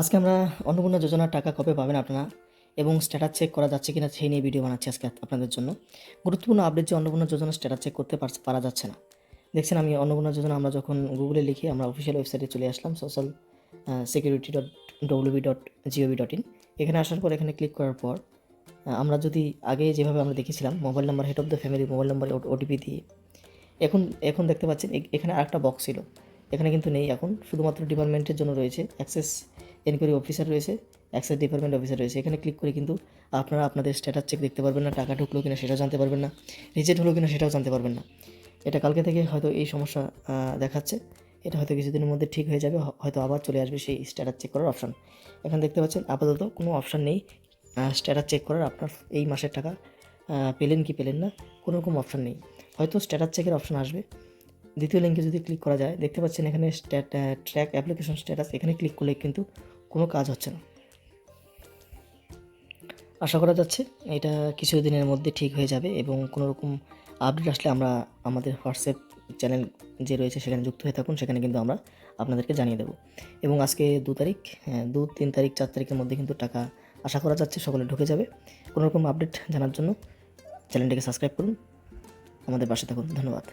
আজকে আমরা অন্নপূর্ণা যোজনার টাকা কবে পাবেন আপনারা এবং স্ট্যাটাস চেক করা যাচ্ছে কিনা সেই নিয়ে ভিডিও বানাচ্ছি আজকে আপনাদের জন্য। গুরুত্বপূর্ণ আপডেট যে অন্নপূর্ণা যোজনার স্ট্যাটাস চেক করতে পারা যাচ্ছে না। দেখছেন আমি অন্নপূর্ণা যোজনা আমরা যখন গুগলে লিখি আমরা অফিসিয়াল ওয়েবসাইটে চলে আসলাম social security dot WB dot GOV dot in. এখানে আসার পর এখানে ক্লিক করার পর আমরা যদি আগে যেভাবে আমরা দেখেছিলাম mobile number head of the family mobile number OTP দিয়ে এখন এখন দেখতে পাচ্ছেন এখানে আরেকটা বক্স ছিল, এখানে কিন্তু নেই। এখন শুধুমাত্র ডিপার্টমেন্টের জন্য রয়েছে, অ্যাক্সেস এনকোয়ারি অফিসার রয়েছে, অ্যাক্সেস ডিপার্টমেন্ট অফিসার রয়েছে। এখানে ক্লিক করে কিন্তু আপনারা আপনাদের স্ট্যাটাস চেক দেখতে পারবেন না, টাকা ঢুকলো কিনা সেটাও জানতে পারবেন না, রিজেক্ট হলো কিনা সেটাও জানতে পারবেন না। এটা কালকে থেকে হয়তো এই সমস্যা দেখাচ্ছে, এটা হয়তো কিছুদিনের মধ্যে ঠিক হয়ে যাবে, হয়তো আবার চলে আসবে সেই স্ট্যাটাস চেক করার অপশান। এখানে দেখতে পাচ্ছেন আপাতত কোনো অপশান নেই স্ট্যাটাস চেক করার, আপনার এই মাসের টাকা পেলেন কি পেলেন না কোনো রকম অপশান নেই। হয়তো স্ট্যাটাস চেকের অপশান আসবে। দ্বিতীয় লিঙ্কে যদি ক্লিক করা যায় দেখতে পাচ্ছেন এখানে ট্র্যাক অ্যাপ্লিকেশন স্ট্যাটাস, এখানে ক্লিক করলে কিন্তু কোনো কাজ হচ্ছে না। আশা করা যাচ্ছে এটা কিছুদিনের মধ্যে ঠিক হয়ে যাবে এবং কোনো রকম আপডেট আসলে আমরা আমাদের হোয়াটসঅ্যাপ চ্যানেল যে রয়েছে সেখানে যুক্ত হয়ে থাকুন, সেখানে কিন্তু আমরা আপনাদেরকে জানিয়ে দেবো। এবং আজকে 2 তারিখ, 2, 3 তারিখ, 4 তারিখের মধ্যে কিন্তু টাকা আশা করা যাচ্ছে সকলে ঢুকে যাবে। কোনো রকম আপডেট জানার জন্য চ্যানেলটিকে সাবস্ক্রাইব করুন, আমাদের পাশে থাকুন। ধন্যবাদ।